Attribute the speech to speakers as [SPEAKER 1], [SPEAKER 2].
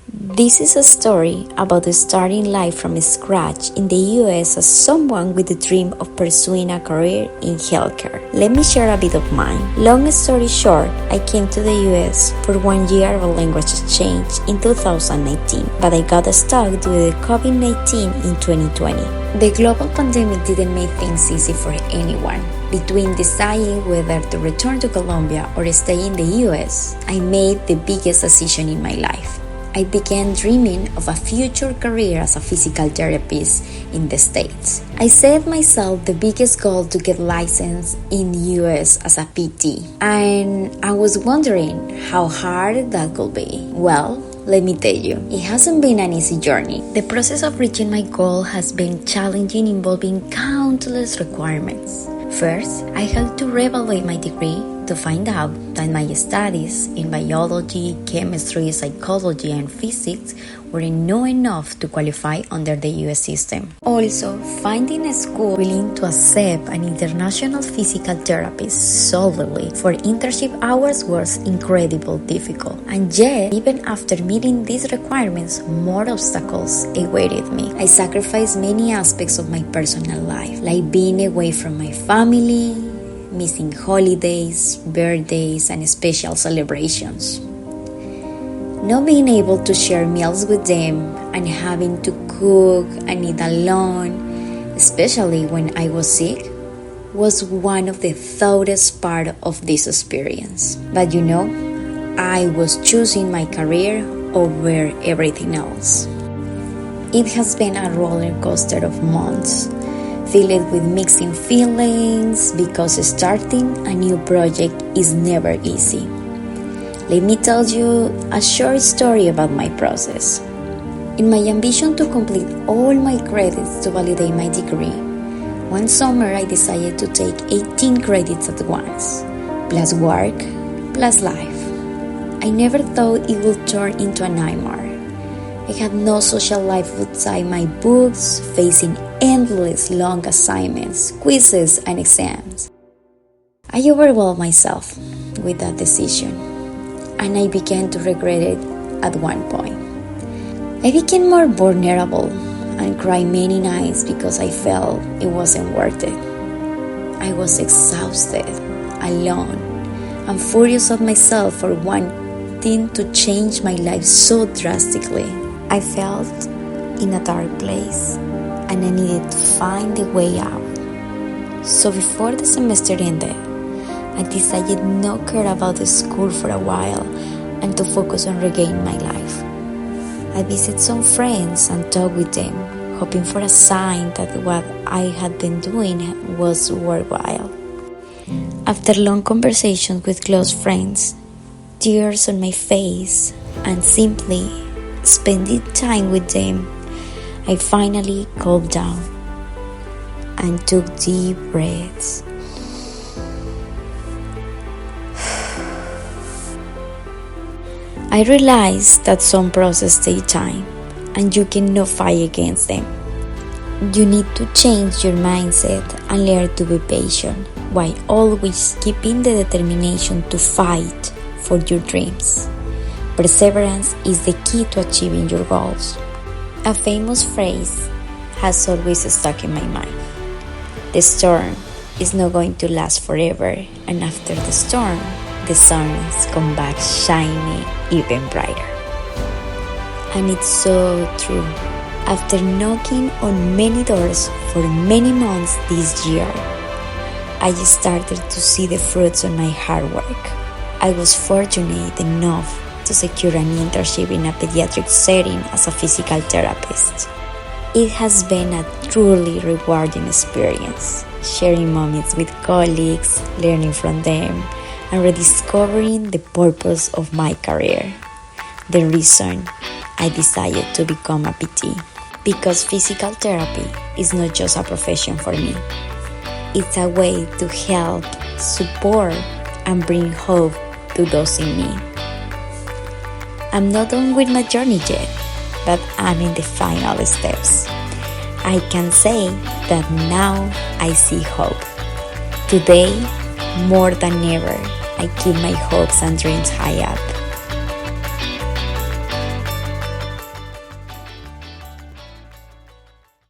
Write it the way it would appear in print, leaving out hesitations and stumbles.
[SPEAKER 1] This is a story about starting life from scratch in the US as someone with the dream of pursuing a career in healthcare. Let me share a bit of mine. Long story short, I came to the US for 1 year of a language exchange in 2019, but I got stuck due to COVID-19 in 2020. The global pandemic didn't make things easy for anyone. Between deciding whether to return to Colombia or stay in the US, I made the biggest decision in my life. I began dreaming of a future career as a physical therapist in the States. I set myself the biggest goal to get licensed in the US as a PT, and I was wondering how hard that could be. Well, let me tell you, it hasn't been an easy journey. The process of reaching my goal has been challenging, involving countless requirements. First, I had to reevaluate my degree to find out that my studies in biology, chemistry, psychology, and physics weren't not enough to qualify under the US system. Also, finding a school willing to accept an international physical therapist solely for internship hours was incredibly difficult. And yet, even after meeting these requirements, more obstacles awaited me. I sacrificed many aspects of my personal life, like being away from my family, missing holidays, birthdays, and special celebrations. Not being able to share meals with them and having to cook and eat alone, especially when I was sick, was one of the toughest parts of this experience. But I was choosing my career over everything else. It has been a roller coaster of months, filled with mixing feelings because starting a new project is never easy. Let me tell you a short story about my process. In my ambition to complete all my credits to validate my degree, one summer I decided to take 18 credits at once, plus work, plus life. I never thought it would turn into a nightmare. I had no social life outside my books, facing endless long assignments, quizzes, and exams. I overwhelmed myself with that decision, and I began to regret it at one point. I became more vulnerable and cried many nights because I felt it wasn't worth it. I was exhausted, alone, and furious at myself for wanting to change my life so drastically. I felt in a dark place, and I needed to find a way out. So before the semester ended, I decided not to care about the school for a while and to focus on regaining my life. I visited some friends and talked with them, hoping for a sign that what I had been doing was worthwhile. After long conversations with close friends, tears on my face, and simply spending time with them, I finally calmed down and took deep breaths. I realized that some processes take time and you cannot fight against them. You need to change your mindset and learn to be patient while always keeping the determination to fight for your dreams. Perseverance is the key to achieving your goals. A famous phrase has always stuck in my mind. The storm is not going to last forever, and after the storm, the sun comes back shining even brighter. And it's so true. After knocking on many doors for many months this year, I started to see the fruits of my hard work. I was fortunate enough to secure an internship in a pediatric setting as a physical therapist. It has been a truly rewarding experience, sharing moments with colleagues, learning from them, and rediscovering the purpose of my career. The reason I decided to become a PT, because physical therapy is not just a profession for me. It's a way to help, support, and bring hope to those in need. I'm not done with my journey yet, but I'm in the final steps. I can say that now I see hope. Today, more than ever, I keep my hopes and dreams high up.